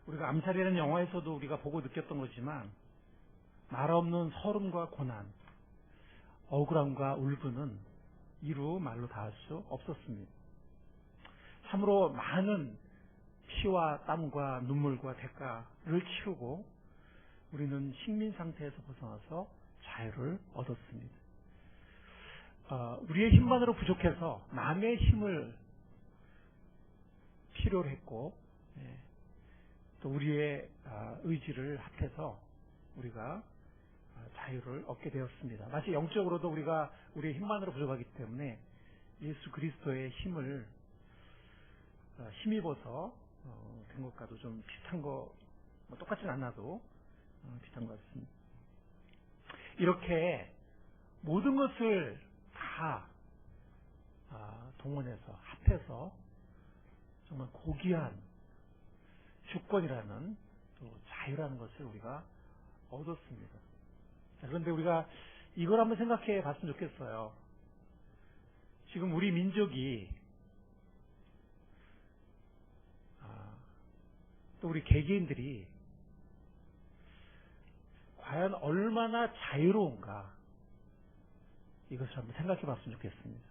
우리가 암살이라는 영화에서도 우리가 보고 느꼈던 거지만 말 없는 서름과 고난, 억울함과 울분은 이루 말로 다 할 수 없었습니다. 참으로 많은 피와 땀과 눈물과 대가를 치르고 우리는 식민 상태에서 벗어나서 자유를 얻었습니다. 우리의 힘만으로 부족해서 남의 힘을 필요로 했고, 또 우리의 의지를 합해서 우리가 자유를 얻게 되었습니다. 마치 영적으로도 우리가 우리의 힘만으로 부족하기 때문에 예수 그리스도의 힘을 힘입어서 된 것과도 좀 비슷한 거, 똑같진 않아도 비슷한 것 같습니다. 이렇게 모든 것을 다 동원해서 합해서 정말 고귀한 주권이라는 또 자유라는 것을 우리가 얻었습니다. 그런데 우리가 이걸 한번 생각해 봤으면 좋겠어요. 지금 우리 민족이 또 우리 개개인들이 과연 얼마나 자유로운가, 이것을 한번 생각해 봤으면 좋겠습니다.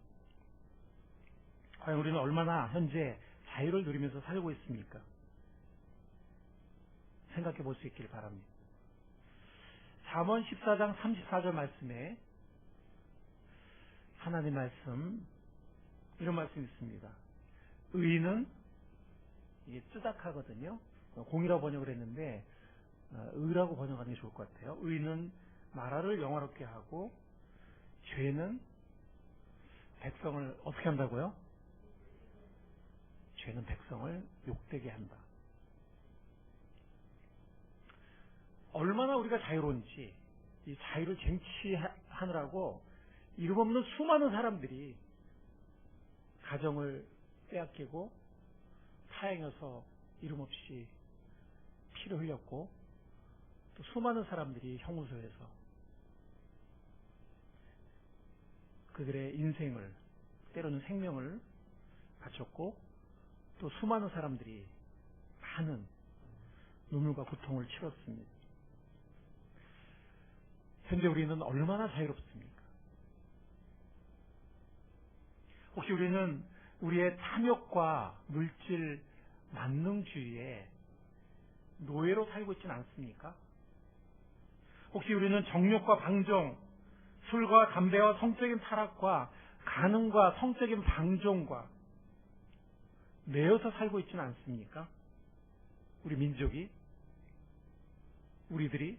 과연 우리는 얼마나 현재 자유를 누리면서 살고 있습니까? 생각해 볼 수 있길 바랍니다. 잠언 14장 34절 말씀에 하나님 말씀, 이런 말씀이 있습니다. 의인은, 이게 뜨닥하거든요. 공이라고 번역을 했는데 의라고 번역하는 게 좋을 것 같아요. 의인은 나라를 영화롭게 하고 죄는 백성을 어떻게 한다고요? 죄는 백성을 욕되게 한다. 얼마나 우리가 자유로운지, 이 자유를 쟁취하느라고 이름 없는 수많은 사람들이 가정을 빼앗기고 타행해서 이름 없이 피를 흘렸고, 또 수많은 사람들이 형무소에서 그들의 인생을, 때로는 생명을 바쳤고, 또 수많은 사람들이 많은 눈물과 고통을 치렀습니다. 현재 우리는 얼마나 자유롭습니까? 혹시 우리는 우리의 탐욕과 물질 만능주의에 노예로 살고 있지는 않습니까? 혹시 우리는 정욕과 방종, 술과 담배와 성적인 타락과 간음과 성적인 방종과 매여서 살고 있지는 않습니까? 우리 민족이, 우리들이.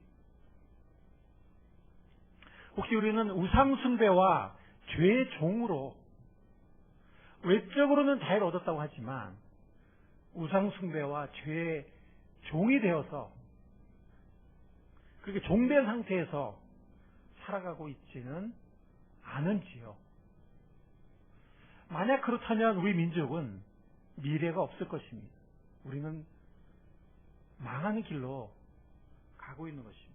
혹시 우리는 우상숭배와 죄의 종으로, 외적으로는 자유를 얻었다고 하지만 우상숭배와 죄의 종이 되어서, 그렇게 종된 상태에서 살아가고 있지는 않은지요? 만약 그렇다면 우리 민족은 미래가 없을 것입니다. 우리는 망하는 길로 가고 있는 것입니다.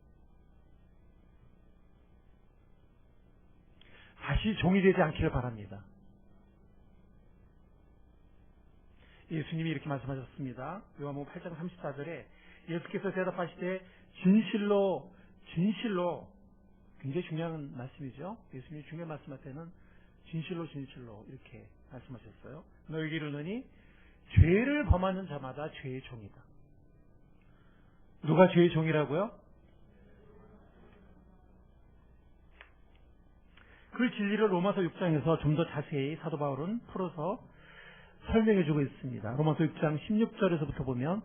다시 종이 되지 않기를 바랍니다. 예수님이 이렇게 말씀하셨습니다. 요한복음 8장 34절에 예수께서 대답하시되 진실로 진실로, 굉장히 중요한 말씀이죠. 예수님이 중요한 말씀할 때는 진실로 진실로 이렇게 말씀하셨어요. 너에게 이르노니 죄를 범하는 자마다 죄의 종이다. 누가 죄의 종이라고요? 그 진리를 로마서 6장에서 좀 더 자세히 사도 바울은 풀어서 설명해주고 있습니다. 로마서 6장 16절에서부터 보면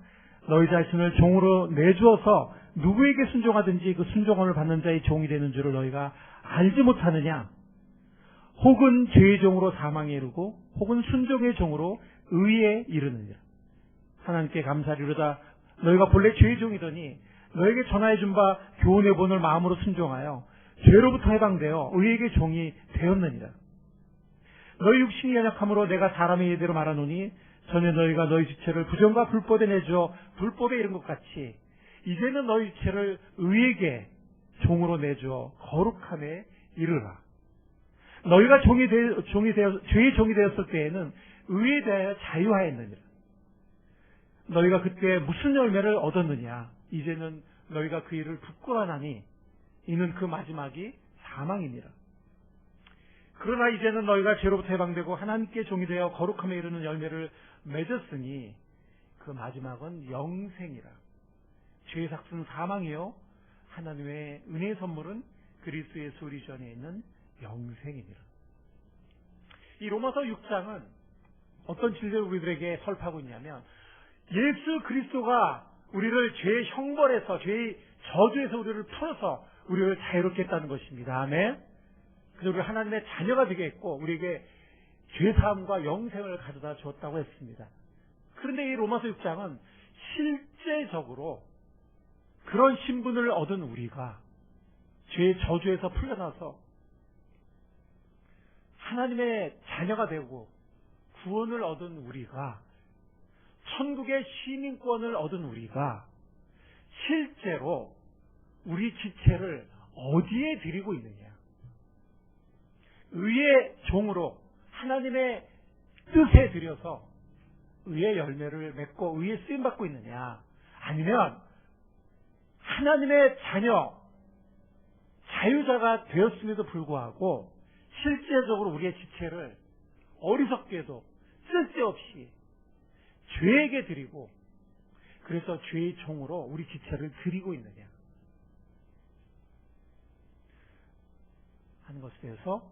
너희 자신을 종으로 내주어서 누구에게 순종하든지 그 순종함을 받는 자의 종이 되는 줄을 너희가 알지 못하느냐? 혹은 죄의 종으로 사망에 이르고 혹은 순종의 종으로 의에 이르느니라. 하나님께 감사리로다. 너희가 본래 죄의 종이더니 너에게 전하여 준 바 교훈의 본을 마음으로 순종하여 죄로부터 해방되어 의에게 종이 되었느니라. 너희 육신이 연약함으로 내가 사람의 예대로 말하노니 전에 너희가 너희 지체를 부정과 불법에 내주어 불법에 이른 것 같이 이제는 너희 지체를 의에게 종으로 내주어 거룩함에 이르라. 너희가 죄의 종이 되었을 때에는 의에 대하여 자유하였느니라. 너희가 그때 무슨 열매를 얻었느냐? 이제는 너희가 그 일을 부끄러워하나니 이는 그 마지막이 사망이니라. 그러나 이제는 너희가 죄로부터 해방되고 하나님께 종이 되어 거룩함에 이르는 열매를 맺었으니 그 마지막은 영생이라. 죄의 삭스는 사망이요 하나님의 은혜의 선물은 그리스도 예수 우리 주 안에 있는 영생이니라. 이 로마서 6장은 어떤 진리를 우리들에게 설파하고 있냐면, 예수 그리스도가 우리를 죄의 형벌에서, 죄의 저주에서 우리를 풀어서 우리를 자유롭게 했다는 것입니다. 아멘. 그래서 우리 하나님의 자녀가 되게 했고 우리에게 죄사함과 영생을 가져다 주었다고 했습니다. 그런데 이 로마서 6장은 실제적으로 그런 신분을 얻은 우리가 죄의 저주에서 풀려나서 하나님의 자녀가 되고 구원을 얻은 우리가, 천국의 시민권을 얻은 우리가 실제로 우리 지체를 어디에 드리고 있느냐? 의의 종으로 하나님의 뜻에 들여서 의의 열매를 맺고 의의 쓰임받고 있느냐? 아니면 하나님의 자녀, 자유자가 되었음에도 불구하고 실제적으로 우리의 지체를 어리석게도 쓸데없이 죄에게 드리고, 그래서 죄의 종으로 우리 지체를 드리고 있느냐 하는 것에 대해서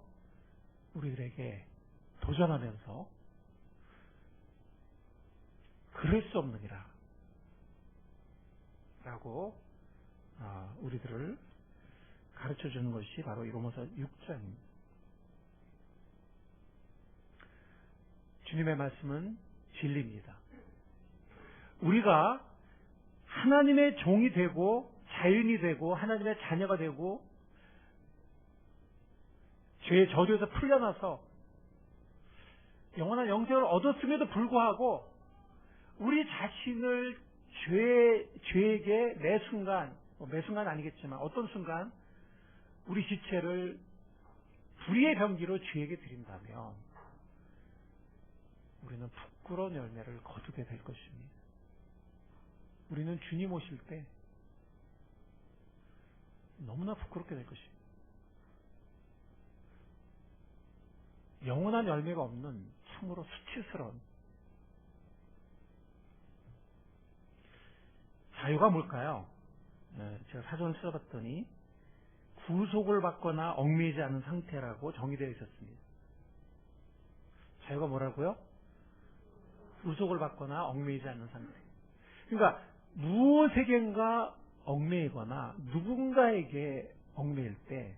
우리들에게 도전하면서 그럴 수 없느니라 라고 우리들을 가르쳐주는 것이 바로 이 로마서 6장입니다. 주님의 말씀은 진리입니다. 우리가 하나님의 종이 되고 자유인이 되고 하나님의 자녀가 되고 죄의 저주에서 풀려나서 영원한 영생을 얻었음에도 불구하고 우리 자신을 죄에게 매 순간 아니겠지만 어떤 순간 우리 지체를 불의의 병기로 죄에게 드린다면 우리는 부끄러운 열매를 거두게 될 것입니다. 우리는 주님 오실 때 너무나 부끄럽게 될 것입니다. 영원한 열매가 없는 참으로 수치스러운 자유가 뭘까요? 제가 사전을 찾아봤더니 구속을 받거나 얽매이지 않은 상태라고 정의되어 있었습니다. 자유가 뭐라고요? 구속을 받거나 얽매이지 않는 상태. 그러니까 무엇에겐가 얽매이거나 누군가에게 얽매일 때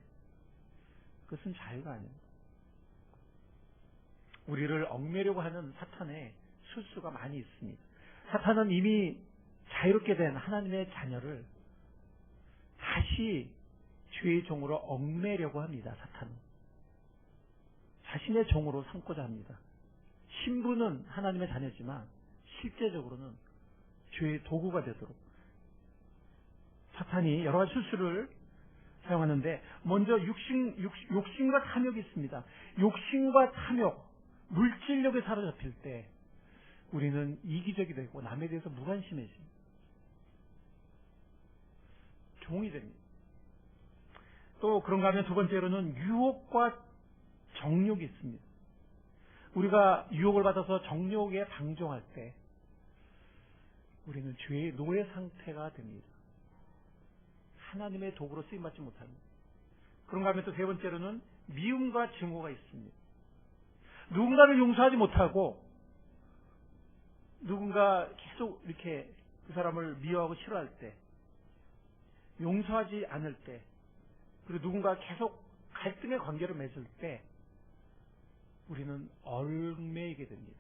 그것은 자유가 아닙니다. 우리를 얽매려고 하는 사탄의 술수가 많이 있습니다. 사탄은 이미 자유롭게 된 하나님의 자녀를 다시 죄의 종으로 얽매려고 합니다. 사탄은 자신의 종으로 삼고자 합니다. 신분은 하나님의 자녀지만 실제적으로는 죄의 도구가 되도록 사탄이 여러 가지 술수를 사용하는데, 먼저 욕심과 탐욕이 있습니다. 욕심과 탐욕, 물질력에 사로잡힐 때 우리는 이기적이 되고 남에 대해서 무관심해집니다. 종이 됩니다. 또 그런가 하면 두 번째로는 유혹과 정욕이 있습니다. 우리가 유혹을 받아서 정욕에 방종할 때 우리는 죄의 노예 상태가 됩니다. 하나님의 도구로 쓰임받지 못합니다. 그런가 하면 또 세 번째로는 미움과 증오가 있습니다. 누군가를 용서하지 못하고 누군가 계속 이렇게 그 사람을 미워하고 싫어할 때, 용서하지 않을 때, 그리고 누군가 계속 갈등의 관계를 맺을 때 우리는 얽매이게 됩니다.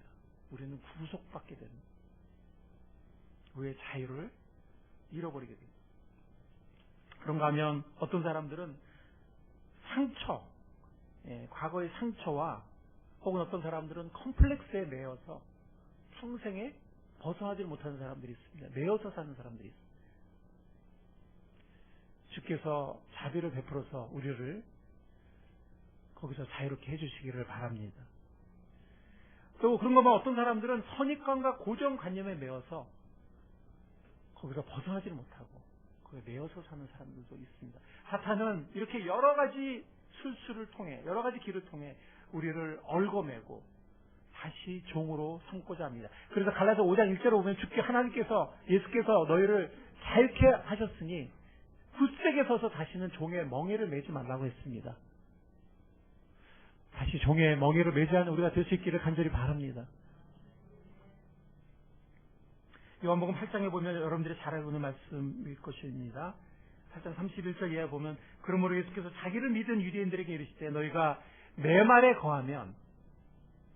우리는 구속받게 됩니다. 우리의 자유를 잃어버리게 됩니다. 그런가 하면 어떤 사람들은 상처, 과거의 상처와 혹은 어떤 사람들은 컴플렉스에 매여서 평생에 벗어나지 못하는 사람들이 있습니다. 매여서 사는 사람들이 있습니다. 주께서 자비를 베풀어서 우리를 거기서 자유롭게 해주시기를 바랍니다. 또 그런가 하면 어떤 사람들은 선입관과 고정관념에 매여서 거기서 벗어나지를 못하고 거기에 매여서 사는 사람들도 있습니다. 사탄은 이렇게 여러 가지 술수를 통해 여러 가지 길을 통해 우리를 얽어매고 다시 종으로 삼고자 합니다. 그래서 갈라디아 5장 1절에 보면 주께 하나님께서 예수께서 너희를 자유케 하셨으니 굳세게 서서 다시는 종의 멍에를 매지 말라고 했습니다. 다시 종의 멍에를 매지 않는 우리가 될 수 있기를 간절히 바랍니다. 요한복음 8장에 보면 여러분들이 잘 알고 있는 말씀일 것입니다. 8장 31절 이하에 보면 그러므로 예수께서 자기를 믿은 유대인들에게 이르시되 너희가 내 말에 거하면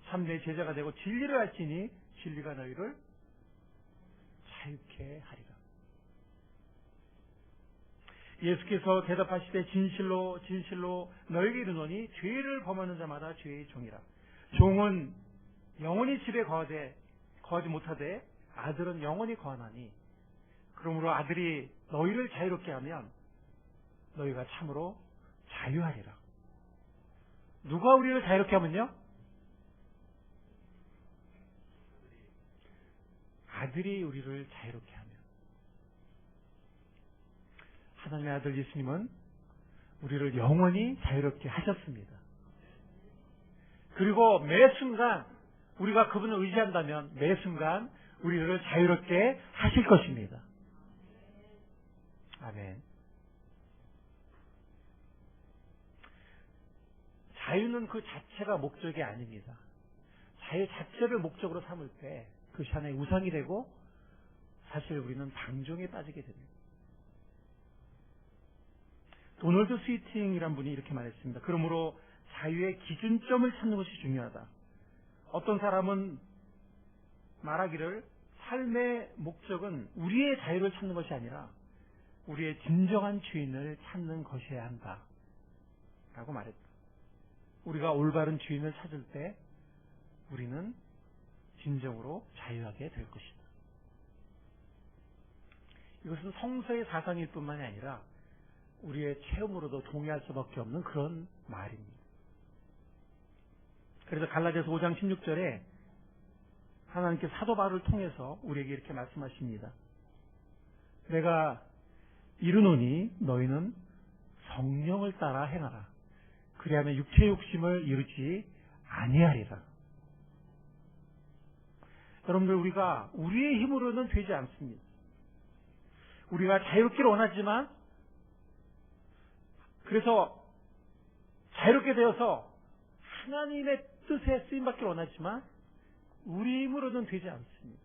참 내 제자가 되고 진리를 알지니 진리가 너희를 자유케 하리라. 예수께서 대답하시되 진실로 진실로 너희에게 이르노니 죄를 범하는 자마다 죄의 종이라. 종은 영원히 집에 거하지 못하되 아들은 영원히 거하나니 그러므로 아들이 너희를 자유롭게 하면 너희가 참으로 자유하리라. 누가 우리를 자유롭게 하면요? 아들이 우리를 자유롭게 하면. 하나님의 아들 예수님은 우리를 영원히 자유롭게 하셨습니다. 그리고 매 순간 우리가 그분을 의지한다면 매 순간 우리를 자유롭게 하실 것입니다. 아멘. 자유는 그 자체가 목적이 아닙니다. 자유 자체를 목적으로 삼을 때 그것이 하나의 우상이 되고 사실 우리는 방종에 빠지게 됩니다. 도널드 스위팅이란 분이 이렇게 말했습니다. 그러므로 자유의 기준점을 찾는 것이 중요하다. 어떤 사람은 말하기를 삶의 목적은 우리의 자유를 찾는 것이 아니라 우리의 진정한 주인을 찾는 것이어야 한다 라고 말했다. 우리가 올바른 주인을 찾을 때 우리는 진정으로 자유하게 될 것이다. 이것은 성서의 사상일 뿐만이 아니라 우리의 체험으로도 동의할 수밖에 없는 그런 말입니다. 그래서 갈라디아서 5장 16절에 하나님께 사도 바울을 통해서 우리에게 이렇게 말씀하십니다. 내가 이르노니 너희는 성령을 따라 행하라. 그리하면 육체의 욕심을 이루지 아니하리라. 여러분들 우리가 우리의 힘으로는 되지 않습니다. 우리가 자유롭기를 원하지만 그래서 자유롭게 되어서 하나님의 뜻에 쓰임받기를 원하지만 우리 힘으로는 되지 않습니다.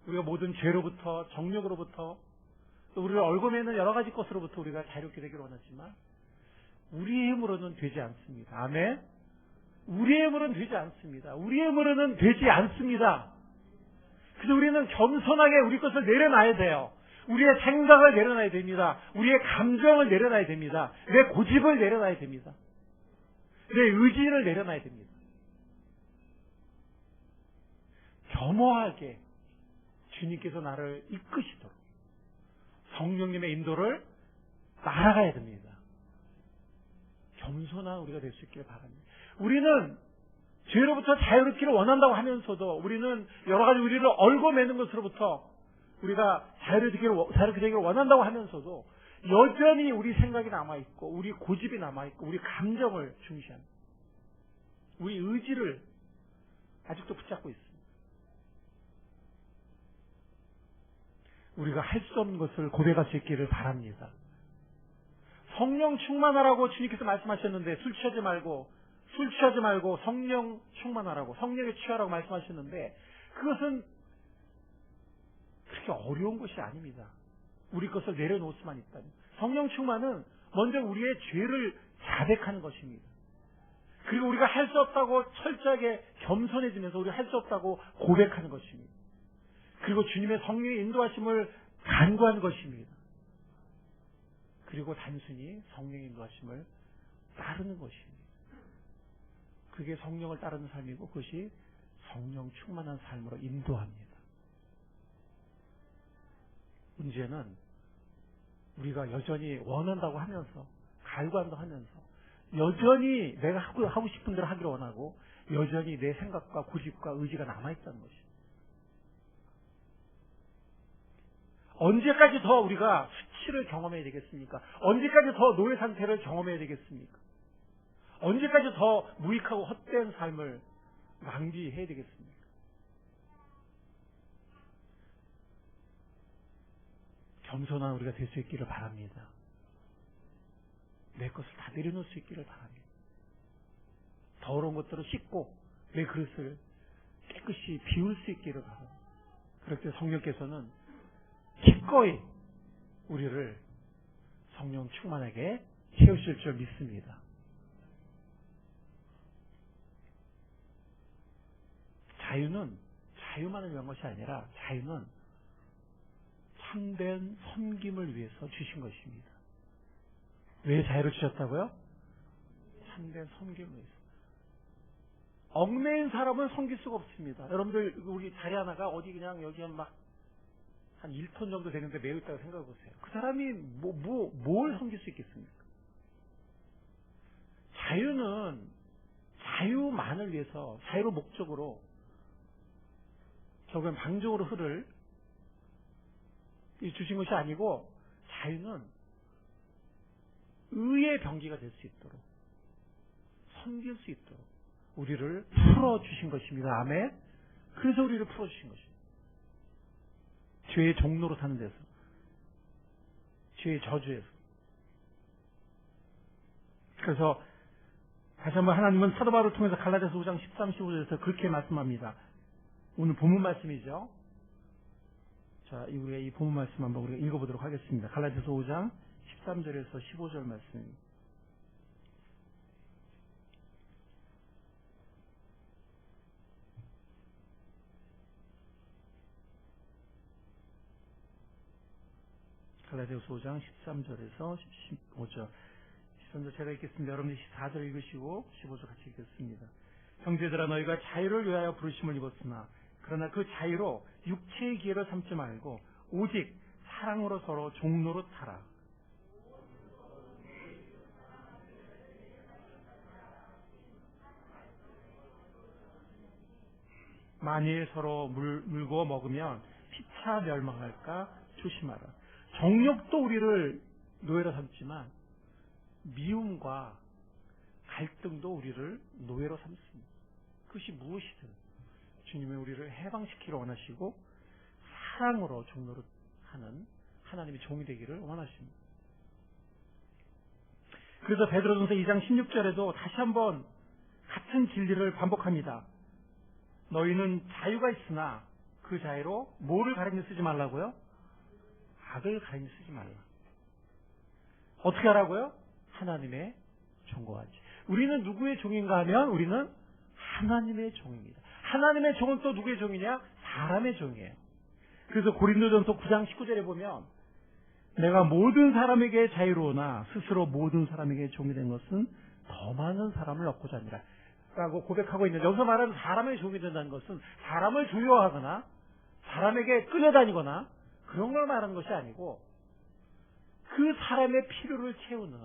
우리가 모든 죄로부터 정욕으로부터 또 우리를 얽어매는 여러 가지 것으로부터 우리가 자유롭게 되기를 원하지만 우리의 힘으로는 되지 않습니다. 아멘. 우리의 힘으로는 되지 않습니다. 우리의 힘으로는 되지 않습니다. 그래서 우리는 겸손하게 우리 것을 내려놔야 돼요. 우리의 생각을 내려놔야 됩니다. 우리의 감정을 내려놔야 됩니다. 내 고집을 내려놔야 됩니다. 내 의지를 내려놔야 됩니다. 겸허하게 주님께서 나를 이끄시도록 성령님의 인도를 따라가야 됩니다. 겸손한 우리가 될 수 있기를 바랍니다. 우리는 죄로부터 자유롭기를 원한다고 하면서도 우리는 여러 가지 우리를 얽어매는 것으로부터 우리가 자유롭게 되기를 원한다고 하면서도 여전히 우리 생각이 남아있고 우리 고집이 남아있고 우리 감정을 중시하는 우리 의지를 아직도 붙잡고 있습니다. 우리가 할 수 없는 것을 고백할 수 있기를 바랍니다. 성령 충만하라고 주님께서 말씀하셨는데 술 취하지 말고 성령 충만하라고 성령에 취하라고 말씀하셨는데 그것은 그렇게 어려운 것이 아닙니다. 우리 것을 내려놓을 수만 있다면. 성령 충만은 먼저 우리의 죄를 자백하는 것입니다. 그리고 우리가 할 수 없다고 철저하게 겸손해지면서 우리가 할 수 없다고 고백하는 것입니다. 그리고 주님의 성령의 인도하심을 간구하는 것입니다. 그리고 단순히 성령의 인도하심을 따르는 것입니다. 그게 성령을 따르는 삶이고 그것이 성령 충만한 삶으로 인도합니다. 문제는 우리가 여전히 원한다고 하면서 갈구한다고 하면서 여전히 내가 하고 싶은 대로 하기를 원하고 여전히 내 생각과 고집과 의지가 남아있다는 것입니다. 언제까지 더 우리가 수치를 경험해야 되겠습니까? 언제까지 더 노예 상태를 경험해야 되겠습니까? 언제까지 더 무익하고 헛된 삶을 낭비해야 되겠습니까? 겸손한 우리가 될 수 있기를 바랍니다. 내 것을 다 내려놓을 수 있기를 바랍니다. 더러운 것들을 씻고 내 그릇을 깨끗이 비울 수 있기를 바랍니다. 그럴 때 성령께서는 기꺼이 우리를 성령 충만하게 채우실 줄 믿습니다. 자유는 자유만을 위한 것이 아니라 자유는 참된 섬김을 위해서 주신 것입니다. 왜 자유를 주셨다고요? 참된 섬김을 위해서. 얽매인 사람은 섬길 수가 없습니다. 여러분들 우리 다리 하나가 어디 그냥 여기 막 한 1톤 정도 되는데 매여 있다고 생각해 보세요. 그 사람이 뭘 섬길 수 있겠습니까? 자유는 자유만을 위해서 자유로 목적으로 결국엔 방종으로 흐를 주신 것이 아니고 자유는 의의 병기가 될 수 있도록 섬길 수 있도록 우리를 풀어주신 것입니다. 아멘. 그래서 우리를 풀어주신 것입니다. 죄의 종로로 사는 데서, 죄의 저주에서. 그래서 다시 한번 하나님은 사도 바울을 통해서 갈라디아서 5장 13, 15절에서 그렇게 말씀합니다. 오늘 본문 말씀이죠. 자, 우리가 이 본문 말씀 한번 우리가 읽어보도록 하겠습니다. 갈라디아서 5장 13절에서 15절 말씀입니다. 갈라디아서 5장 13절에서 15절. 13절 제가 읽겠습니다. 여러분들 14절 읽으시고 15절 같이 읽겠습니다. 형제들아 너희가 자유를 위하여 부르심을 입었으나 그러나 그 자유로 육체의 기회를 삼지 말고 오직 사랑으로 서로 종노릇 하라. 만일 서로 물고 먹으면 피차 멸망할까 조심하라. 정욕도 우리를 노예로 삼지만 미움과 갈등도 우리를 노예로 삼습니다. 그것이 무엇이든 주님이 우리를 해방시키기를 원하시고 사랑으로 종노릇하는 하나님의 종이 되기를 원하십니다. 그래서 베드로전서 2장 16절에도 다시 한번 같은 진리를 반복합니다. 너희는 자유가 있으나 그 자유로 뭐를 가리켜 쓰지 말라고요? 악을 가리켜 쓰지 말라. 어떻게 하라고요? 하나님의 종과 같이. 우리는 누구의 종인가 하면 우리는 하나님의 종입니다. 하나님의 종은 또 누구의 종이냐? 사람의 종이에요. 그래서 고린도전서 9장 19절에 보면 내가 모든 사람에게 자유로우나 스스로 모든 사람에게 종이 된 것은 더 많은 사람을 얻고자 하니라 라고 고백하고 있는데, 여기서 말하는 사람의 종이 된다는 것은 사람을 두려워하거나 사람에게 끌려다니거나 그런 걸 말하는 것이 아니고 그 사람의 필요를 채우는,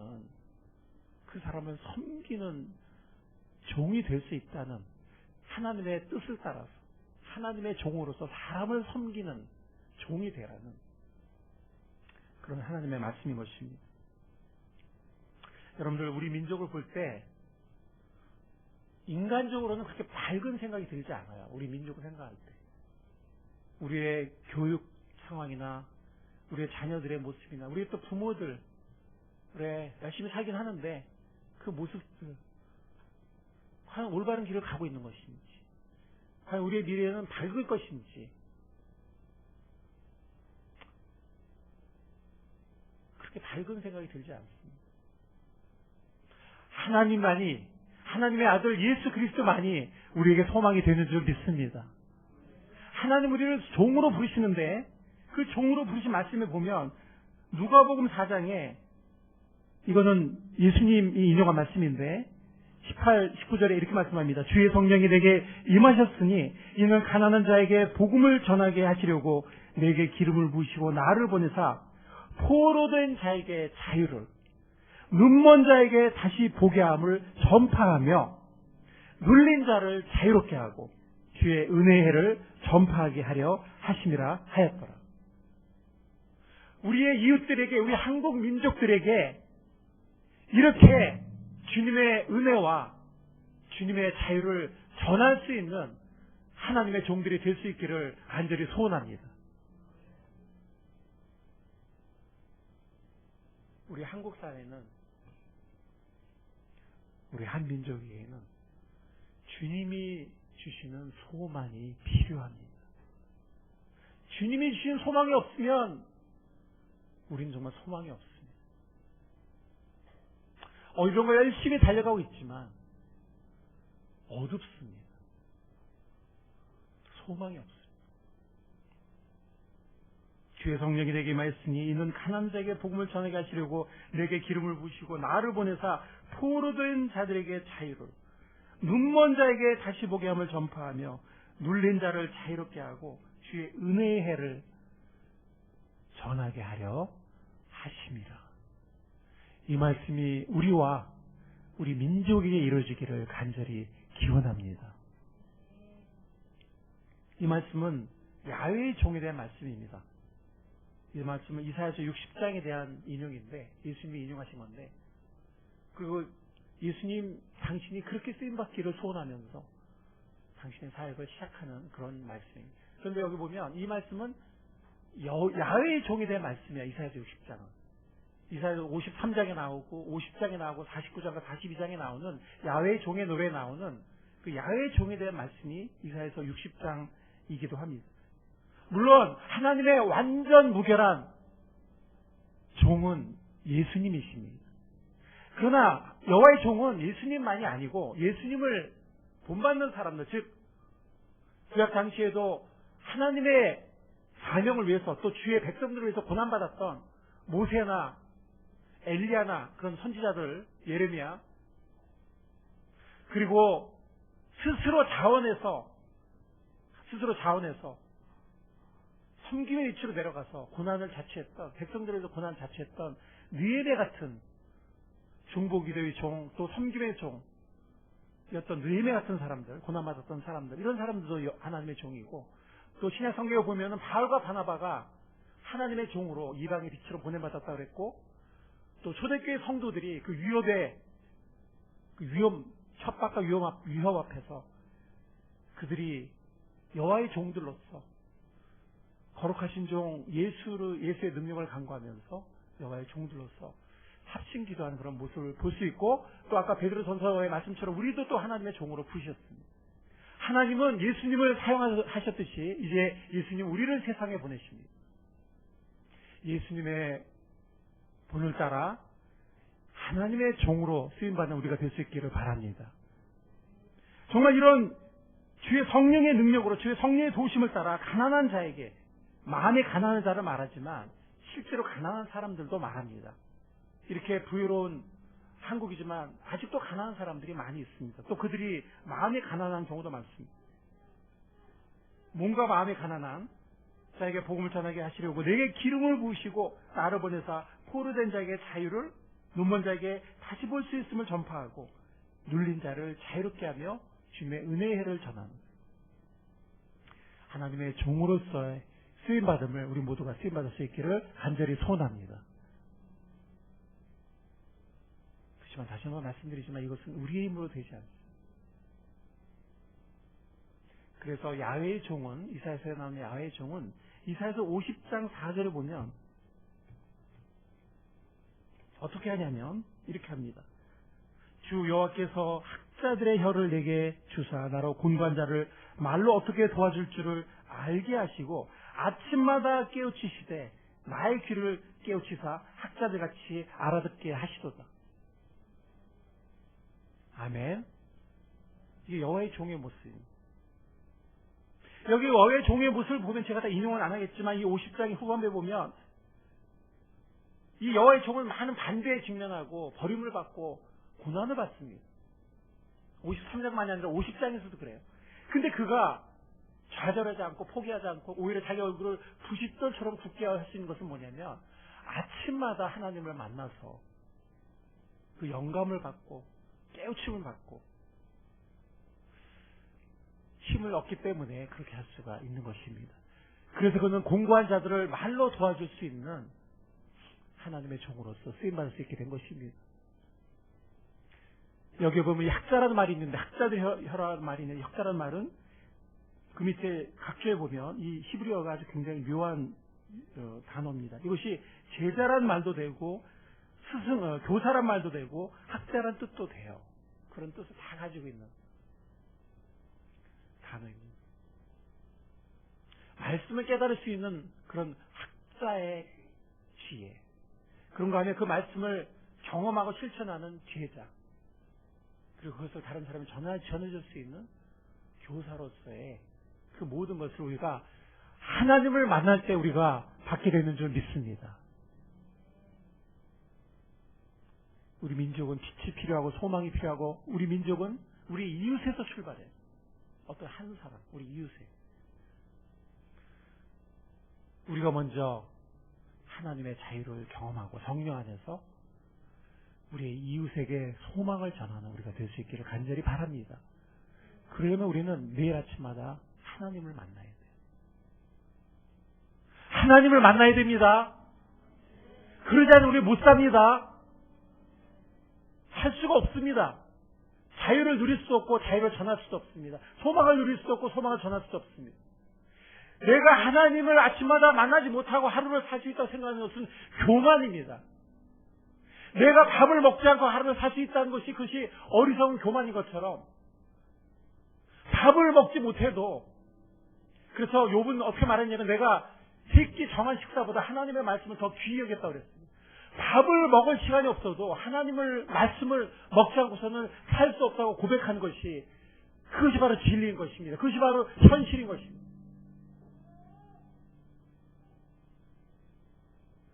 그 사람을 섬기는 종이 될 수 있다는 하나님의 뜻을 따라서 하나님의 종으로서 사람을 섬기는 종이 되라는 그런 하나님의 말씀인 것입니다. 여러분들 우리 민족을 볼 때 인간적으로는 그렇게 밝은 생각이 들지 않아요. 우리 민족을 생각할 때 우리의 교육 상황이나 우리의 자녀들의 모습이나 우리 또 부모들 그래 열심히 살긴 하는데 그 모습들 과연 올바른 길을 가고 있는 것인지, 과연 우리의 미래는 밝을 것인지 그렇게 밝은 생각이 들지 않습니다. 하나님만이, 하나님의 아들 예수 그리스도만이 우리에게 소망이 되는 줄 믿습니다. 하나님 우리를 종으로 부르시는데 그 종으로 부르신 말씀에 보면 누가복음 4장에 이거는 예수님이 인용한 말씀인데 18, 19절에 이렇게 말씀합니다. 주의 성령이 내게 임하셨으니 이는 가난한 자에게 복음을 전하게 하시려고 내게 기름을 부으시고 나를 보내사 포로된 자에게 자유를, 눈먼 자에게 다시 보게 함을 전파하며 눌린 자를 자유롭게 하고 주의 은혜의 해를 전파하게 하려 하심이라 하였더라. 우리의 이웃들에게, 우리 한국 민족들에게 이렇게 주님의 은혜와 주님의 자유를 전할 수 있는 하나님의 종들이 될 수 있기를 간절히 소원합니다. 우리 한국 사회는, 우리 한민족에게는 주님이 주시는 소망이 필요합니다. 주님이 주신 소망이 없으면 우리는 정말 소망이 없습니다. 이런 거 열심히 달려가고 있지만 어둡습니다. 소망이 없습니다. 주의 성령이 내게 임하였으니 이는 가난한 자에게 복음을 전하게 하시려고 내게 기름을 부으시고 나를 보내사 포로된 자들에게 자유를, 눈먼 자에게 다시 보게 함을 전파하며 눌린 자를 자유롭게 하고 주의 은혜의 해를 전하게 하려 하심이라. 이 말씀이 우리와 우리 민족에게 이루어지기를 간절히 기원합니다. 이 말씀은 야훼의 종에 대한 말씀입니다. 이 말씀은 이사야서 60장에 대한 인용인데, 예수님이 인용하신 건데, 그리고 예수님 당신이 그렇게 쓰임받기를 소원하면서 당신의 사역을 시작하는 그런 말씀입니다. 그런데 여기 보면 이 말씀은 야훼의 종에 대한 말씀이야. 이사야서 60장은. 이사야서 53장에 나오고 50장에 나오고 49장과 42장에 나오는 야훼의 종의 노래에 나오는 그 야훼의 종에 대한 말씀이 이사야서 60장이기도 합니다. 물론 하나님의 완전 무결한 종은 예수님이십니다. 그러나 여호와의 종은 예수님만이 아니고 예수님을 본받는 사람들, 즉 구약 당시에도 하나님의 사명을 위해서 또 주의 백성들을 위해서 고난받았던 모세나 엘리야나 그런 선지자들, 예레미야, 그리고 스스로 자원해서 섬김의 위치로 내려가서 고난을 자취했던, 백성들에서 고난을 자취했던 느헤미야 같은 중보기도의 종, 또 섬김의 종이었던 느헤미야 같은 사람들, 고난받았던 사람들, 이런 사람들도 하나님의 종이고, 또 신약 성경에 보면은 바울과 바나바가 하나님의 종으로 이방의 빛으로 보냄받았다고 그랬고, 또 초대교회 성도들이 그 협박과 위협 앞에서 그들이 여호와의 종들로서 거룩하신 종 예수의 능력을 간구하면서 여호와의 종들로서 합심 기도하는 그런 모습을 볼 수 있고, 또 아까 베드로전서의 말씀처럼 우리도 또 하나님의 종으로 부르셨습니다. 하나님은 예수님을 사용하셨듯이 이제 예수님 우리를 세상에 보내십니다. 예수님의 본을 따라 하나님의 종으로 쓰임받는 우리가 될 수 있기를 바랍니다. 정말 이런 주의 성령의 능력으로, 주의 성령의 도우심을 따라 가난한 자에게, 마음이 가난한 자를 말하지만 실제로 가난한 사람들도 말합니다. 이렇게 부유로운 한국이지만 아직도 가난한 사람들이 많이 있습니다. 또 그들이 마음이 가난한 경우도 많습니다. 몸과 마음이 가난한 자에게 복음을 전하게 하시려고 내게 기름을 부으시고 나를 보내사 포로된 자에게 자유를, 눈먼 자에게 다시 볼 수 있음을 전파하고 눌린 자를 자유롭게 하며 주님의 은혜의 해를 전하는 하나님의 종으로서의 쓰임받음을 우리 모두가 쓰임받을 수 있기를 간절히 소원합니다. 그렇지만 다시 한번 말씀드리지만 이것은 우리의 힘으로 되지 않습니다. 그래서 야훼의 종은, 이사야서에 나오는 야훼의 종은 이사야서 50장 4절을 보면 어떻게 하냐면 이렇게 합니다. 주 여호와께서 학자들의 혀를 내게 주사 나로 곤고한 자를 말로 어떻게 도와줄 줄을 알게 하시고 아침마다 깨우치시되 나의 귀를 깨우치사 학자들같이 알아듣게 하시도다. 아멘. 이게 여호와의 종의 모습입니다. 여기 여호와의 종의 모습을 보면 제가 다 인용은 안 하겠지만 이 50장의 후반부에 보면 이 여호와의 종은 많은 반대에 직면하고 버림을 받고 고난을 받습니다. 53장만이 아니라 50장에서도 그래요. 근데 그가 좌절하지 않고 포기하지 않고 오히려 자기 얼굴을 부싯돌처럼 굳게 할 수 있는 것은 뭐냐면 아침마다 하나님을 만나서 그 영감을 받고 깨우침을 받고 힘을 얻기 때문에 그렇게 할 수가 있는 것입니다. 그래서 그는 공고한 자들을 말로 도와줄 수 있는 하나님의 종으로서 쓰임받을 수 있게 된 것입니다. 여기 보면 학자라는 말이 있는데, 학자들 혀라는 말이 있는데, 학자라는 말은 그 밑에 각주에 보면 이 히브리어가 아주 굉장히 묘한 단어입니다. 이것이 제자란 말도 되고 교사란 말도 되고 학자란 뜻도 돼요. 그런 뜻을 다 가지고 있는 단어입니다. 말씀을 깨달을 수 있는 그런 학자의 지혜, 그런 거 아니면 그 말씀을 경험하고 실천하는 제자, 그리고 그것을 다른 사람이 전해줄 수 있는 교사로서의 그 모든 것을 우리가 하나님을 만날 때 우리가 받게 되는 줄 믿습니다. 우리 민족은 빛이 필요하고 소망이 필요하고, 우리 민족은 우리 이웃에서 출발해요. 어떤 한 사람, 우리 이웃에. 우리가 먼저 하나님의 자유를 경험하고 성령 안에서 우리의 이웃에게 소망을 전하는 우리가 될 수 있기를 간절히 바랍니다. 그러려면 우리는 매일 아침마다 하나님을 만나야 돼요. 하나님을 만나야 됩니다. 그러지 않으면 우리 못 삽니다. 할 수가 없습니다. 자유를 누릴 수 없고 자유를 전할 수도 없습니다. 소망을 누릴 수도 없고 소망을 전할 수도 없습니다. 내가 하나님을 아침마다 만나지 못하고 하루를 살 수 있다고 생각하는 것은 교만입니다. 내가 밥을 먹지 않고 하루를 살 수 있다는 것이, 그것이 어리석은 교만인 것처럼, 밥을 먹지 못해도, 그래서 욥은 어떻게 말했냐면, 내가 세끼 정한 식사보다 하나님의 말씀을 더 귀히 여겼다고 그랬습니다. 밥을 먹을 시간이 없어도 하나님을 말씀을 먹지 않고서는 살 수 없다고 고백하는 것이, 그것이 바로 진리인 것입니다. 그것이 바로 현실인 것입니다.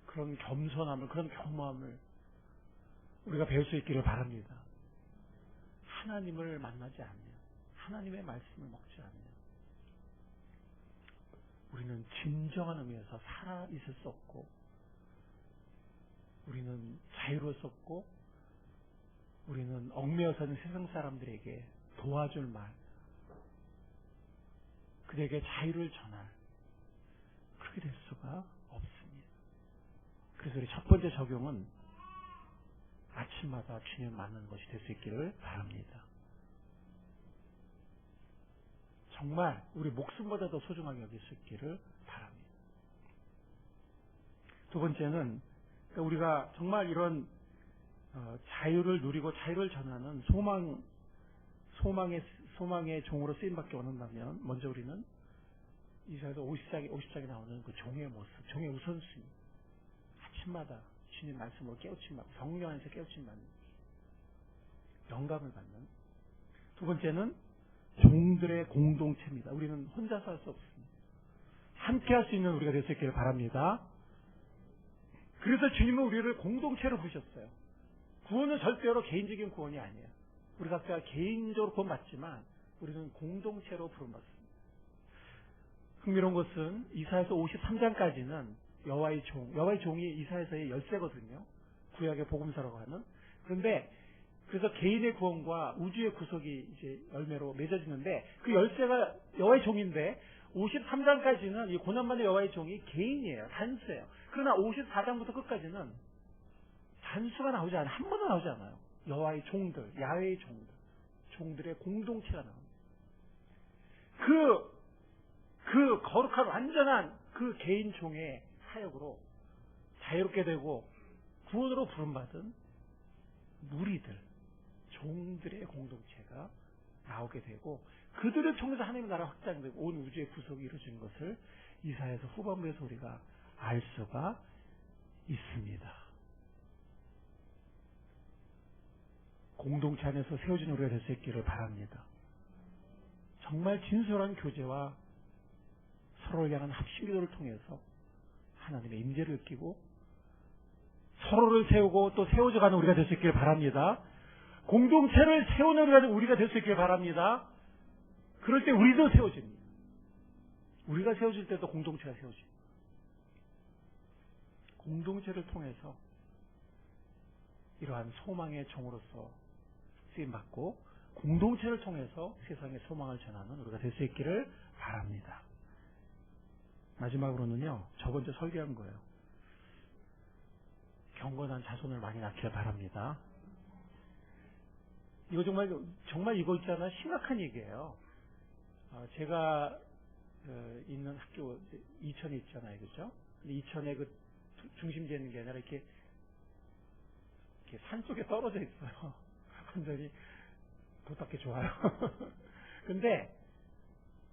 그런 겸손함을, 그런 겸허함을 우리가 배울 수 있기를 바랍니다. 하나님을 만나지 않으면, 하나님의 말씀을 먹지 않으면 우리는 진정한 의미에서 살아 있을 수 없고, 우리는 자유로울 수 없고, 우리는 얽매여 사는 세상 사람들에게 도와줄 말, 그들에게 자유를 전할, 그렇게 될 수가 없습니다. 그래서 우리 첫 번째 적용은 아침마다 주님 만나는 것이 될 수 있기를 바랍니다. 정말 우리 목숨보다 더 소중하게 여길 수 있기를 바랍니다. 두 번째는, 우리가 정말 이런 자유를 누리고 자유를 전하는 소망의 종으로 쓰임받기 원한다면, 먼저 우리는 이사야서 50장에 나오는 그 종의 모습, 종의 우선순위, 아침마다 주님 말씀으로 깨우침 받고 성령 안에서 깨우침 받는, 영감을 받는. 두 번째는 종들의 공동체입니다. 우리는 혼자서 할 수 없습니다. 함께 할 수 있는 우리가 될 수 있기를 바랍니다. 그래서 주님은 우리를 공동체로 부르셨어요. 구원은 절대로 개인적인 구원이 아니에요. 우리 각자 개인적으로 구원받지만 우리는 공동체로 부름받습니다. 흥미로운 것은 이사야서 53장까지는 여호와의 종이 이사야서의 열쇠거든요. 구약의 복음서라고 하는. 그런데 그래서 개인의 구원과 우주의 구속이 이제 열매로 맺어지는데, 그 열쇠가 여호와의 종인데 53장까지는 이 고난받는 여호와의 종이 개인이에요. 단수예요. 그러나 54장부터 끝까지는 단수가 나오지 않아요. 한 번도 나오지 않아요. 여호와의 종들, 야훼의 종들의 공동체가 나옵니다. 그 거룩한 완전한 그 개인 종의 사역으로 자유롭게 되고 구원으로 부름받은 무리들, 종들의 공동체가 나오게 되고, 그들을 통해서 하나님의 나라 확장되고 온 우주의 구속이 이루어지는 것을 이사야서 후반부에서 우리가 알 수가 있습니다. 공동체 안에서 세워진 우리가 될 수 있기를 바랍니다. 정말 진솔한 교제와 서로를 향한 합심기도를 통해서 하나님의 임재를 느끼고 서로를 세우고 또 세워져가는 우리가 될 수 있기를 바랍니다. 공동체를 세우는 우리가 될 수 있기를 바랍니다. 그럴 때 우리도 세워집니다. 우리가 세워질 때도 공동체가 세워집니다. 공동체를 통해서 이러한 소망의 종으로서 쓰임받고, 공동체를 통해서 세상의 소망을 전하는 우리가 될 수 있기를 바랍니다. 마지막으로는요, 저번주 설교한 거예요. 경건한 자손을 많이 낳기를 바랍니다. 이거 정말 이거 있잖아, 심각한 얘기예요. 제가 있는 학교 이천에 있잖아요, 그죠? 근데 이천에 그 중심지에 있는 게 아니라 이렇게 산 속에 떨어져 있어요. 완전히 돛답게 좋아요. 근데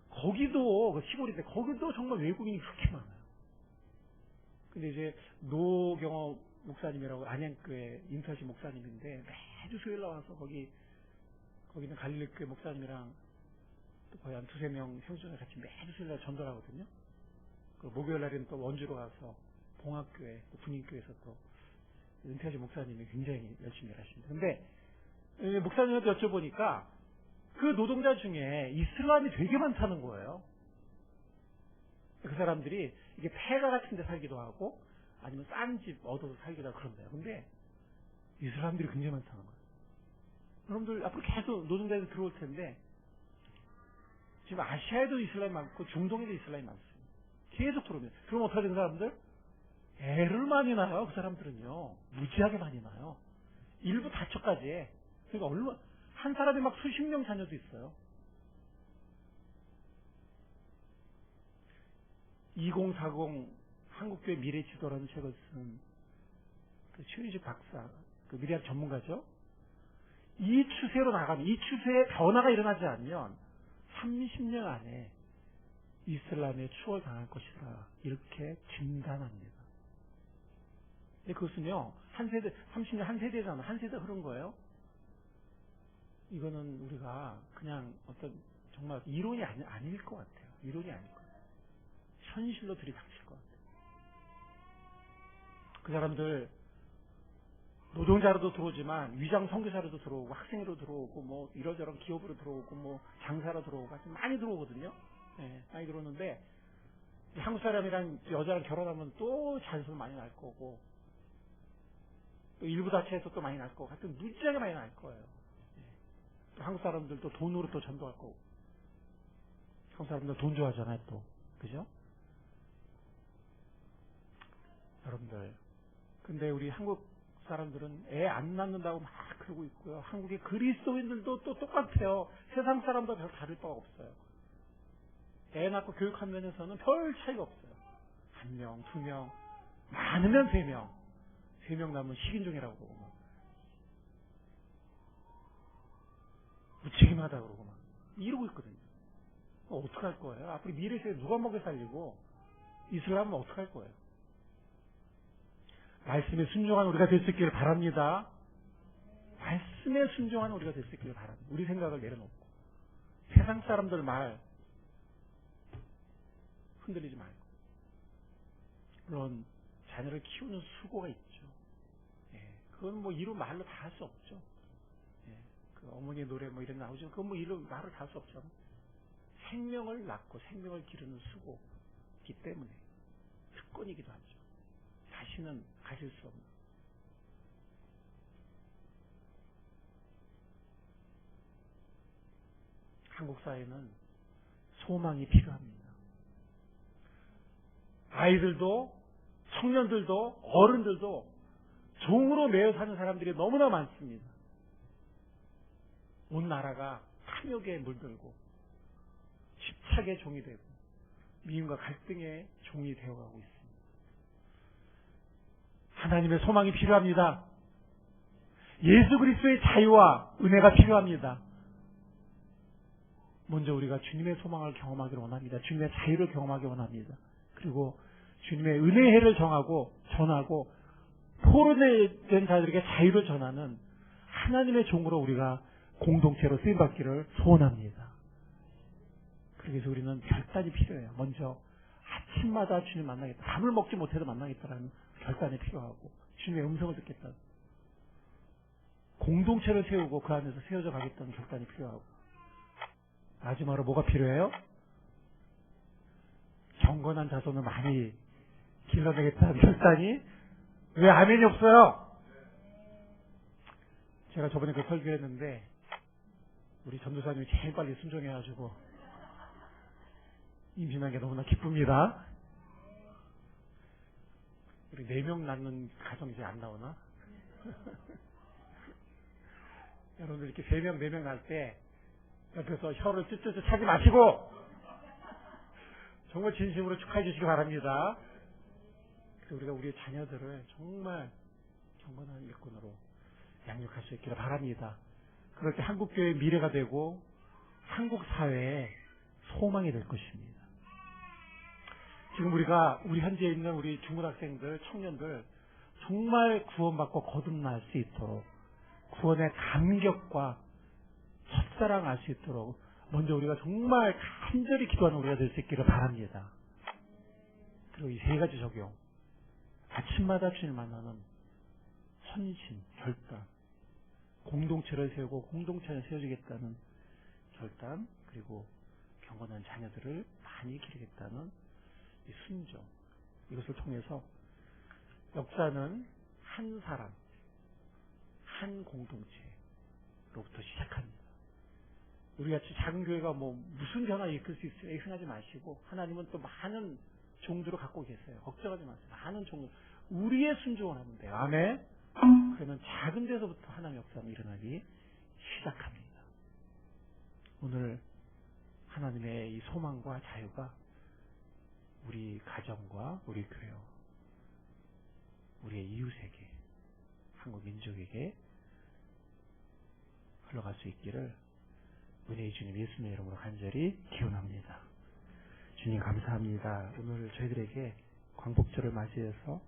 거기도 그 시골인데 거기도 정말 외국인이 그렇게 많아요. 근데 이제 노경호 목사님이라고 안양교회 임태하신 목사님인데 매주 수요일 나와서 거기는 갈릴리교회 목사님이랑 또 거의 한 2-3명 형제가 같이 매주 수요일 날 전도를 하거든요. 그 목요일 날에는 또 원주로 가서 봉합교회, 또 분인교회에서 또 은퇴하신 목사님이 굉장히 열심히 일하십니다. 근데 목사님한테 여쭤보니까 그 노동자 중에 이슬람이 되게 많다는 거예요. 그 사람들이 이게 폐가 같은 데 살기도 하고 아니면 싼 집 얻어서 살기도 하고 그런데요. 근데 이슬람들이 굉장히 많다는 거예요. 여러분들 앞으로 계속 노동자들이 들어올 텐데 지금 아시아에도 이슬람이 많고 중동에도 이슬람이 많습니다. 계속 들어옵니다. 그럼 어떻게 되는 사람들? 애를 많이 낳아요. 그 사람들은요. 무지하게 많이 낳아요. 일부 다처까지 해. 그러니까 한 사람이 막 수십 명 자녀도 있어요. 2040 한국교회 미래 지도라는 책을 쓴 그 최윤식 박사, 그 미래학 전문가죠. 이 추세로 나가면, 이 추세에 변화가 일어나지 않으면 30년 안에 이슬람에 추월당할 것이다. 이렇게 진단합니다. 근데 그것은요, 한 세대, 30년 한 세대잖아. 한 세대 흐른 거예요. 이거는 우리가 그냥 어떤 정말 이론이 아닐 것 같아요. 이론이 아닐 것 같아요. 현실로 들이닥칠 것 같아요. 그 사람들 노동자로도 들어오지만 위장 선교사로도 들어오고 학생으로 들어오고 뭐 이러저런 기업으로 들어오고 뭐 장사로 들어오고 하여튼 많이 들어오거든요. 네, 많이 들어오는데 한국 사람이랑 여자랑 결혼하면 또 자녀수 많이 날 거고 또 일부 다체에서 또 많이 날 거고 하여튼 무지하게 많이 날 거예요. 네. 또 한국 사람들도 돈으로 또 전도할 거고 한국 사람들 돈 좋아하잖아요 또 그죠? 여러분들 근데 우리 한국 사람들은 애 안 낳는다고 막 그러고 있고요. 한국의 그리스도인들도 또 똑같아요. 세상 사람도 별 다를 바가 없어요. 애 낳고 교육한 면에서는 별 차이가 없어요. 1명, 2명, 많으면 3명. 3명 낳으면 식인종이라고 그러고 막. 무책임하다 그러고 막. 이러고 있거든요. 어떡할 거예요? 앞으로 미래 세대 누가 먹여 살리고 이슬람은 어떡할 거예요? 말씀에 순종한 우리가 될 수 있기를 바랍니다. 말씀에 순종한 우리가 될 수 있기를 바랍니다. 우리 생각을 내려놓고 세상 사람들 말 흔들리지 말고 물론 자녀를 키우는 수고가 있죠. 예, 그건 뭐 이루 말로 다 할 수 없죠. 예, 그 어머니의 노래 뭐 이런 나오지만 그건 뭐 이루 말로 다 할 수 없죠. 생명을 낳고 생명을 기르는 수고이기 때문에 특권이기도 하죠. 다시는 가질 수 없는. 한국 사회는 소망이 필요합니다. 아이들도 청년들도 어른들도 종으로 매여 사는 사람들이 너무나 많습니다. 온 나라가 탐욕에 물들고 집착의 종이 되고 미움과 갈등의 종이 되어가고 있습니다. 하나님의 소망이 필요합니다. 예수 그리스도의 자유와 은혜가 필요합니다. 먼저 우리가 주님의 소망을 경험하기를 원합니다. 주님의 자유를 경험하기 원합니다. 그리고 주님의 은혜의 해를 정하고 전하고 포로된 자들에게 자유를 전하는 하나님의 종으로 우리가 공동체로 쓰임받기를 소원합니다. 그래서 우리는 결단이 필요해요. 먼저 아침마다 주님 만나겠다. 밥을 먹지 못해도 만나겠다라는 결단이 필요하고 주님의 음성을 듣겠다. 공동체를 세우고 그 안에서 세워져 가겠다는 결단이 필요하고 마지막으로 뭐가 필요해요? 경건한 자손을 많이 길러내겠다는 결단이 왜 아멘이 없어요? 제가 저번에 그 설교했는데 우리 전도사님이 제일 빨리 순종해가지고 임신한 게 너무나 기쁩니다. 우리 4명 낳는 가정 이제 안 나오나? 여러분들 이렇게 3명, 4명 낳을 때 옆에서 혀를 쭈쭈쭈 차지 마시고 정말 진심으로 축하해 주시기 바랍니다. 그래서 우리가 우리의 자녀들을 정말 경건한 일꾼으로 양육할 수 있기를 바랍니다. 그럴 때 한국교회의 미래가 되고 한국 사회의 소망이 될 것입니다. 지금 우리 현지에 있는 우리 중고등학생들, 청년들 정말 구원받고 거듭날 수 있도록 구원의 감격과 첫사랑을 알 수 있도록 먼저 우리가 정말 간절히 기도하는 우리가 될 수 있기를 바랍니다. 그리고 이 3가지 적용, 아침마다 주님을 만나는 헌신, 결단, 공동체를 세우고 공동체를 세워주겠다는 결단, 그리고 경건한 자녀들을 많이 기르겠다는 이 순종, 이것을 통해서 역사는 한 사람, 한 공동체로부터 시작합니다. 우리같이 작은 교회가 무슨 변화 이끌 수 있어요? 생각하지 마시고 하나님은 또 많은 종들을 갖고 계세요. 걱정하지 마세요. 많은 종들, 우리의 순종을 하면 돼요. 아멘. 그러면 작은 데서부터 하나님의 역사가 일어나기 시작합니다. 오늘 하나님의 이 소망과 자유가 우리 가정과 우리 교회와 우리의 이웃에게, 한국 민족에게 흘러갈 수 있기를 은혜의 주님 예수님의 이름으로 간절히 기원합니다. 주님 감사합니다. 오늘 저희들에게 광복절을 맞이해서